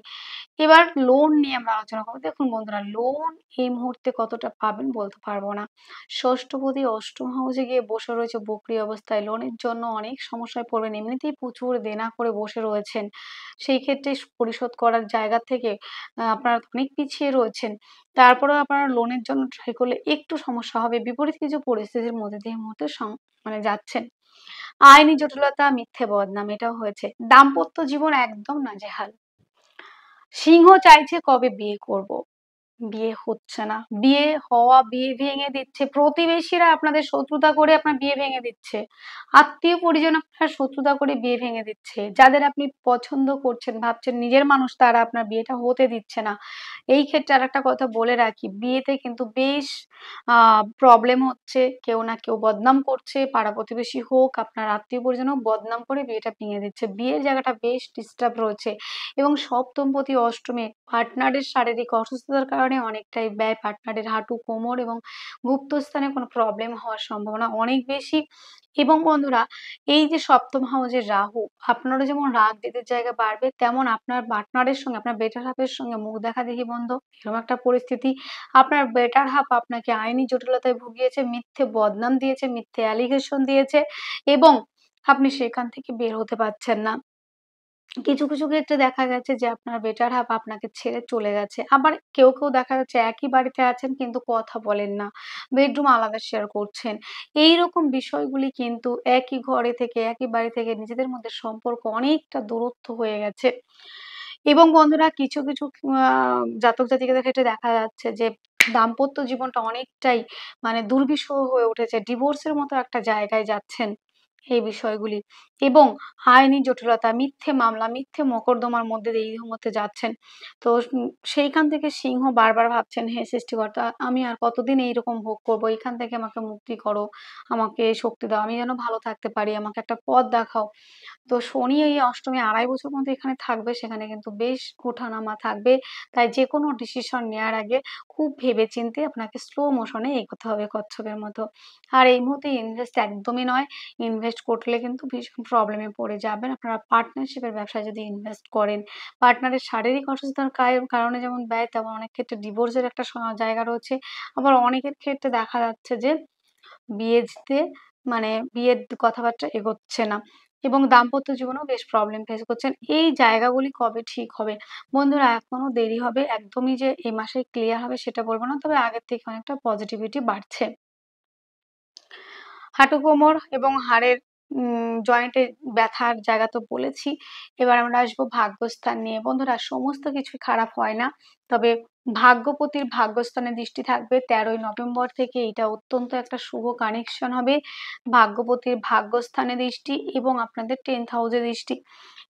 এবার লোন নিয়ে আমরা আলোচনা করব। দেখুন বন্ধুরা, লোন এই মুহূর্তে কতটা পাবেন বলতে পারবো না। ষষ্ঠপতি ৮ম হাউসে গিয়ে বসে রয়েছে বক্রী অবস্থায়। লোনের জন্য অনেক সমস্যায় পড়বেন। এমনিতেই প্রচুর দেনা করে বসে রয়েছেন। সেই ক্ষেত্রে পরিশোধ করার জায়গা থেকে আপনারা অনেক পিছিয়ে রয়েছেন। তারপরেও আপনারা লোনের জন্য ট্রাই করলে একটু সমস্যা হবে। বিপরীত কিছু পরিস্থিতির মধ্যে দিয়ে এই মুহূর্তে মানে যাচ্ছেন। আইনি জটিলতা, মিথ্যে বদনাম এটাও হয়েছে। দাম্পত্য জীবন একদম নাজেহাল। সিংহ চাইছে কবে বিয়ে করব। বিয়ে হচ্ছে না। বিয়ে ভেঙে দিচ্ছে। প্রতিবেশীরা আপনাদের শত্রুতা করে আপনার বিয়ে ভেঙে দিচ্ছে। আত্মীয়-পরিজন আপনার শত্রুতা করে বিয়ে ভেঙে দিচ্ছে। যাদের আপনি পছন্দ করছেন, ভাবছেন নিজের মানুষ, তারা আপনার বিয়েটা হতে দিচ্ছে না। এই ক্ষেত্রে আরেকটা কথা বলে রাখি, বিয়েতে কিন্তু বেশ আ প্রবলেম হচ্ছে। কেউ না কেউ বদনাম করছে। পাড়া-প্রতিবেশী হোক, আপনার আত্মীয়-পরিজন হোক, বদনাম করে বিয়েটা ভেঙে দিচ্ছে। বিয়ের জায়গাটা বেশ ডিস্টার্ব রয়েছে এবং সপ্তমপতি অষ্টমে পার্টনারের শারীরিক অসুস্থতার কারণে অনেকটাই ব্যয়। পার্টনারের হাঁটু, কোমর এবং গুপ্তস্থানে কোনো প্রবলেম হওয়ার সম্ভাবনা অনেক বেশি। এবং বন্ধুরা, এই যে সপ্তম হাউসের রাহু, আপনারও যেমন রাগ জেদের জায়গা বাড়বে, তেমন আপনার পার্টনারের সঙ্গে, আপনার বেটার হাফ এর সঙ্গে মুখ দেখাদেখি বন্ধ, এরকম একটা পরিস্থিতি। আপনার বেটার হাফ আপনাকে আইনি জটিলতায় ভুগিয়েছে, মিথ্যে বদনাম দিয়েছে, মিথ্যে অ্যালিগেশন দিয়েছে এবং আপনি সেখান থেকে বের হতে পারছেন না। কিছু ক্ষেত্রে দেখা গেছে যে আপনার বেটার হাফ আপনাকে ছেড়ে চলে গেছে। আবার কেউ দেখা যাচ্ছে একই বাড়িতে আছেন কিন্তু কথা বলেন না। বেডরুম আলাদা শেয়ার করছেন। এইরকম বিষয়গুলি কিন্তু একই ঘরে থেকে, একই বাড়ি থেকে নিজেদের মধ্যে সম্পর্ক অনেকটা দূরত্ব হয়ে গেছে। এবং বন্ধুরা, কিছু আ জাতক-জাতিকাদের ক্ষেত্রে দেখা যাচ্ছে যে দাম্পত্য জীবনটা অনেকটাই মানে দুর্বিষহ হয়ে উঠেছে। ডিভোর্সের মতো একটা জায়গায় যাচ্ছেন এই বিষয়গুলি এবং আইনি জটিলতা, মিথ্যে মামলা, মিথ্যে মোকদ্দমার মধ্যে দিয়ে এই মুহূর্তে যাচ্ছেন। তো সেইখান থেকে সিংহ বারবার ভাবছেন, "হে সৃষ্টিকর্তা, আমি আর কতদিন এইরকম ভোগ করব? এখান থেকে আমাকে মুক্তি করো, আমাকে শক্তি দাও। আমি যেন ভালো থাকতে পারি। আমাকে একটা পথ দেখাও।" তো শনি এই অষ্টমে ২.৫ বছর পর্যন্ত এখানে থাকবে, সেখানে কিন্তু বেশ ওঠানামা থাকবে। তাই যেকোনো ডিসিশন নেয়ার আগে খুব ভেবেচিন্তে আপনাকে স্লো মোশন এ এগোতে হবে কচ্ছপের মতো। আর এই মুহূর্তে ইনভেস্ট একদমই নয়। ইনভেস্ট করলে কিন্তু ভীষণ প্রবলেমে পড়ে যাবেন। আপনারা পার্টনারশিপ এর ব্যবসায় যদি ইনভেস্ট করেন, পার্টনারের শারীরিক অসুস্থতার কারণে যেমন ব্যয়, তেমন অনেক ক্ষেত্রে ডিভোর্স এর একটা জায়গা রয়েছে। আবার অনেকের ক্ষেত্রে দেখা যাচ্ছে যে বিয়েতে মানে বিয়ের কথাবার্তা এগোচ্ছে না এবং দাম্পত্য জীবনেও বেশ প্রবলেম ফেস করছেন। এই জায়গাগুলি কবে ঠিক হবে? বন্ধুরা, এখনো দেরি হবে। একদমই যে এই মাসেই ক্লিয়ার হবে সেটা বলব না। তবে আগের থেকে অনেকটা পজিটিভিটি বাড়ছে। হাঁটু, কোমর এবং হাড়ের জয়েন্টে ব্যথার জায়গা তো বলেছি। এবার আমরা আসবো ভাগ্যস্থান নিয়ে। বন্ধুরা, সমস্ত কিছুই খারাপ হয় না। তবে ভাগ্যপতির ভাগ্যস্থানে দৃষ্টি থাকবে ১৩ই নভেম্বর থেকে। এটা অত্যন্ত একটা শুভ কানেকশন হবে। ভাগ্যপতির ভাগ্যস্থানে দৃষ্টি এবং আপনাদের 10th হাউসে দৃষ্টি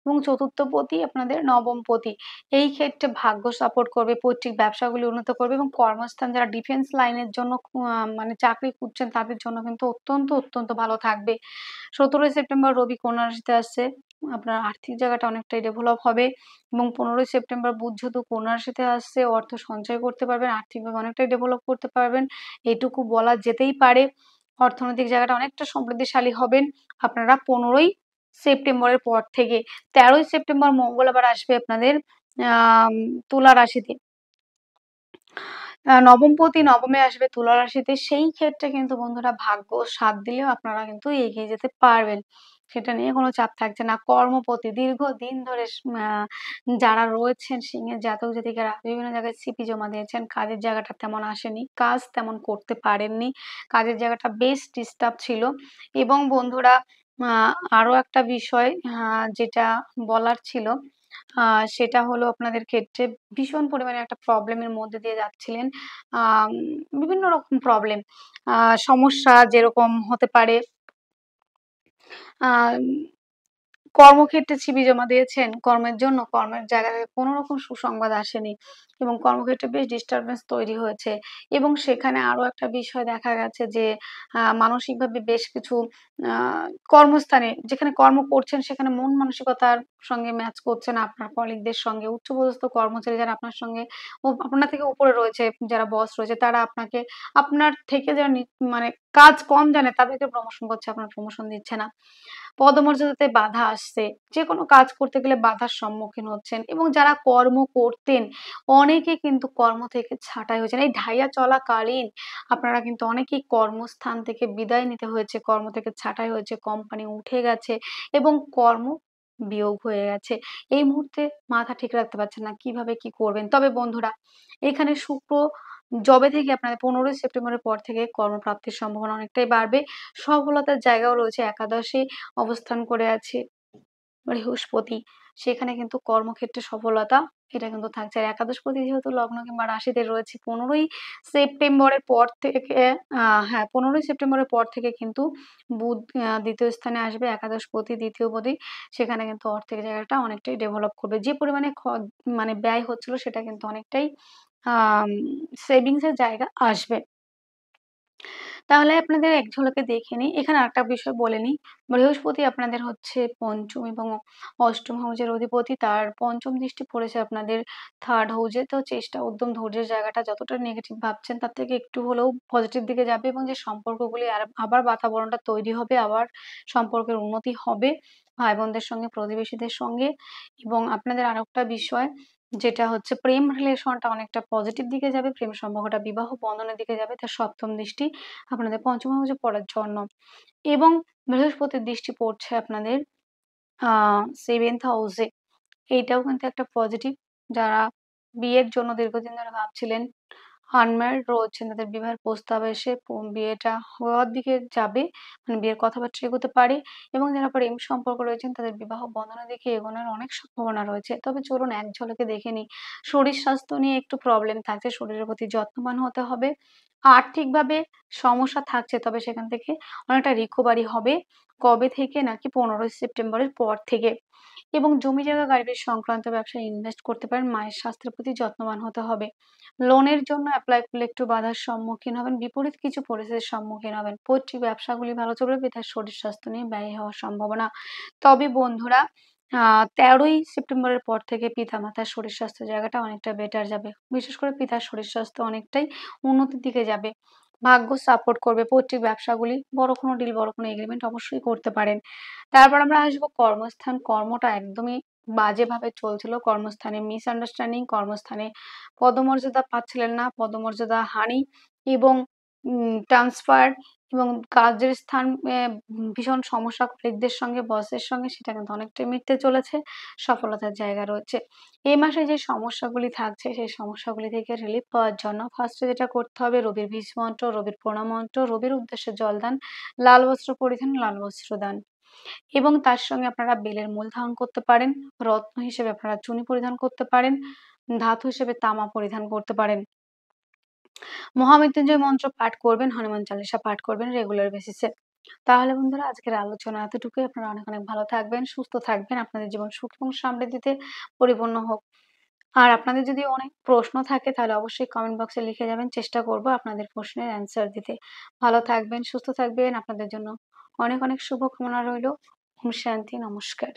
এবং চতুর্থ পতি আপনাদের নবম পতি। এই ক্ষেত্রে ভাগ্য সাপোর্ট করবে, পৈতৃক ব্যবসাগুলি উন্নত করবে এবং কর্মস্থান যারা ডিফেন্স লাইনের জন্য মানে চাকরি খুঁজছেন তাদের জন্য কিন্তু অত্যন্ত ভালো থাকবে। ১৭ই সেপ্টেম্বর রবি কন্যা রাশিতে আসছে। আপনার আর্থিক জায়গাটা অনেকটাই ডেভেলপ হবে এবং ১৫ই সেপ্টেম্বর বুধ যেহেতু কন্যা রাশিতে আসছে, অর্থ সঞ্চয় করতে পারবেন, আর্থিকভাবে অনেকটাই ডেভেলপ করতে পারবেন। এটুকু বলা যেতেই পারে। অর্থনৈতিক জায়গাটা অনেকটা সমৃদ্ধিশালী হবেন আপনারা ১৫ই সেপ্টেম্বরের পর থেকে। ১৩ই সেপ্টেম্বর মঙ্গল আবার আসবে আপনাদের আম তুলা রাশিতে। নবমপতি নবমে আসবে তুলা রাশিতে। সেই ক্ষেত্রে কিন্তু বন্ধুরা ভাগ্য সাথ দিলেও আপনারা কিন্তু এগিয়ে যেতে পারবেন। সেটা নিয়ে কোনো চাপ থাকছে না। কর্মপতি দীর্ঘদিন ধরে যারা রয়েছেন সিংহের জাতক-জাতিকারা বিভিন্ন জায়গায় সিভি জমা দিয়েছেন। কাজের জায়গাটা তেমন আসেনি। কাজ তেমন করতে পারেননি। কাজের জায়গাটা বেশ ডিস্টার্ব ছিল এবং বন্ধুরা, আ আরো একটা বিষয় যেটা বলার ছিল, আ সেটা হলো আপনাদের ক্ষেত্রে ভীষণ পরিমাণে একটা প্রবলেমের মধ্যে দিয়ে যাচ্ছিলেন। আম বিভিন্ন রকম প্রবলেম, আ সমস্যা যেরকম হতে পারে, আম কর্মক্ষেত্রে সিভি জমা দিয়েছেন, কর্মের জন্য কর্মের জায়গা থেকে কোনো রকম সুসংবাদ আসেনি এবং কর্মক্ষেত্রে বেশ ডিস্টার্বেন্স তৈরি হয়েছে এবং সেখানে আরো একটা বিষয় দেখা গেছে যে মানসিকভাবে বেশ কিছু আ কর্মস্থানে যেখানে কর্ম করছেন সেখানে মন মানসিকতার সঙ্গে ম্যাচ করছে না আপনার কলিগদের সঙ্গে। উচ্চপদস্থ কর্মচারী যারা আপনার সঙ্গে আপনার থেকে উপরে রয়েছে, যারা বস রয়েছে তারা আপনার থেকে যারা মানে কাজ কম জানে তাদেরকে প্রমোশন করছে, আপনার প্রমোশন দিচ্ছে না। পদমর্যাদাতে বাধা আসছে। যেকোনো কাজ করতে গেলে বাধার সম্মুখীন হচ্ছেন এবং যারা কর্ম করতেন অনেকে কিন্তু কর্ম থেকে ছাঁটাই হয়েছেন। এই ঢাইয়া চলাকালীন আপনারা কিন্তু অনেকেই কর্মস্থান থেকে বিদায় নিতে হয়েছে, কর্ম থেকে ছাঁটাই হয়েছে, কোম্পানি উঠে গেছে এবং কর্ম বিয়োগ হয়ে গেছে। এই মুহূর্তে মাথা ঠিক রাখতে পারছেন না কিভাবে কি করবেন। তবে বন্ধুরা, এখানে শুক্র যবে থেকে আপনাদের ১৫ই সেপ্টেম্বরের পর থেকে কর্মপ্রাপ্তির সম্ভাবনা অনেকটাই বাড়বে। সফলতার জায়গাও রয়েছে। একাদশে অবস্থান করে আছে বৃহস্পতি। সেখানে কিন্তু কর্মক্ষেত্রে সফলতা এটা কিন্তু থাকছে। আর একাদশপতি যেহেতু লগ্ন কিংবা রাশিতে রয়েছে 15ই সেপ্টেম্বরের পর থেকে হ্যাঁ 15ই সেপ্টেম্বরের পর থেকে কিন্তু বুধ ২য় স্থানে আসবে একাদশপতি ২য় পতি। সেখানে কিন্তু অর্থের জায়গাটা অনেকটাই ডেভেলপ করবে। যে পরিমাণে মানে ব্যয় হচ্ছিল সেটা কিন্তু অনেকটাই আম সেভিংস এর জায়গা আসবে। তাহলে আপনাদের এক ঝলকে দেখে নিই। এখানে আরেকটা বিষয় বলে নিই। বৃহস্পতি আপনাদের হচ্ছে ৫ম এবং ৮ম হাউজের অধিপতি। তার ৫ম দৃষ্টি পড়েছে আপনাদের 3rd হাউজে। তো চেষ্টা, উদ্যম, ধৈর্যের জায়গাটা যতটা নেগেটিভ ভাবছেন তার থেকে একটু হলেও পজিটিভ দিকে যাবে এবং যে সম্পর্কগুলি আবার বাতাবরণটা তৈরি হবে, আবার সম্পর্কের উন্নতি হবে ভাই-বোনদের সঙ্গে, প্রতিবেশীদের সঙ্গে। এবং আপনাদের আরেকটা বিষয় যেটা হচ্ছে প্রেম রিলেশনটা অনেকটা পজিটিভ দিকে যাবে। প্রেম সম্পর্কটা বিবাহ বন্ধনের দিকে যাবে। তার ৭ম দৃষ্টি আপনাদের ৫ম হাউসে পড়ার জন্য এবং বৃহস্পতির দৃষ্টি পড়ছে আপনাদের আ 7th হাউসে। এইটাও কিন্তু একটা পজিটিভ। যারা বিয়ের জন্য দীর্ঘদিন ধরে ভাবছিলেন, আনম্যারিড রয়েছেন, তাদের বিবাহের প্রস্তাব এসে বিয়েটা হওয়ার দিকে যাবে। মানে বিয়ের কথাবার্তা এগোতে পারে এবং যারা প্রেম সম্পর্ক রয়েছেন তাদের বিবাহ বন্ধনের দিকে এগোনোর অনেক সম্ভাবনা রয়েছে। তবে চলুন এক ঝলকে দেখে নিই। শরীর স্বাস্থ্য নিয়ে একটু প্রবলেম থাকছে। শরীরের প্রতি যত্নবান হতে হবে। আর্থিকভাবে সমস্যা থাকছে, তবে সেখান থেকে অনেকটা রিকভারি হবে। কবে থেকে? নাকি 15ই সেপ্টেম্বরের পর থেকে। এবং জমি জায়গা গাড়ি বাড়ি সংক্রান্ত ব্যবসায় ইনভেস্ট করতে পারেন। মায়ের স্বাস্থ্যের প্রতি যত্নবান হতে হবে। লোনের জন্য এপ্লাই করলে একটু বাধার সম্মুখীন হবেন। বিপরীত কিছু পরিস্থিতির সম্মুখীন হবেন। পৈতৃক ব্যবসাগুলি ভালো চলবে। পিতার শরীর স্বাস্থ্য নিয়ে ব্যয় হওয়ার সম্ভাবনা। তবে বন্ধুরা ১৩ই সেপ্টেম্বরের পর থেকে পিতা-মাতার শরীর স্বাস্থ্য জায়গাটা অনেকটা বেটার যাবে। বিশেষ করে পিতার শরীর স্বাস্থ্য অনেকটাই উন্নতির দিকে যাবে। ভাগ্য সাপোর্ট করবে। পৈতৃক ব্যবসাগুলি বড় কোনো ডিল, বড় কোনো এগ্রিমেন্ট অবশ্যই করতে পারেন। তারপর আমরা আসবো কর্মস্থান। কর্মটা একদমই বাজেভাবে চলছিল। কর্মস্থানে মিসআন্ডারস্ট্যান্ডিং, কর্মস্থানে পদমর্যাদা পাচ্ছিলেন না, পদমর্যাদা হানি এবং ট্রান্সফার এবং কাজের স্থান ভীষণ সমস্যা কলিগদের সঙ্গে, বসের সঙ্গে সেটা কিন্তু অনেকটাই মিটতে চলেছে। সফলতার জায়গা রয়েছে। এই মাসে যে সমস্যাগুলি থাকছে সেই সমস্যাগুলি থেকে রিলিফ পাওয়ার জন্য ফার্স্টে যেটা করতে হবে রবির বীজ মন্ত্র, রবির প্রণাম মন্ত্র, রবির উদ্দেশ্যে জলদান, লাল বস্ত্র পরিধান, লাল বস্ত্র দান। এবং তার সঙ্গে আপনারা বেলের মূল ধারণ করতে পারেন। রত্ন হিসেবে আপনারা চুনি পরিধান করতে পারেন। ধাতু হিসেবে তামা পরিধান করতে পারেন। মহামৃত্যুঞ্জয় মন্ত্র পাঠ করবেন, হনুমান চালিসা পাঠ করবেন রেগুলার বেসিসে। তাহলে বন্ধুরা আজকের আলোচনা এতটুকুই। আপনারা অনেক, অনেক ভালো থাকবেন, সুস্থ থাকবেন। আপনাদের জীবন সুখ এবং সমৃদ্ধিতে পরিপূর্ণ হোক। আর আপনাদের যদি অনেক প্রশ্ন থাকে তাহলে অবশ্যই কমেন্ট বক্সে লিখে যাবেন। চেষ্টা করব আপনাদের প্রশ্নের অ্যান্সার দিতে। ভালো থাকবেন, সুস্থ থাকবেন। আপনাদের জন্য অনেক, অনেক শুভকামনা রইলো। ওম শান্তি, নমস্কার।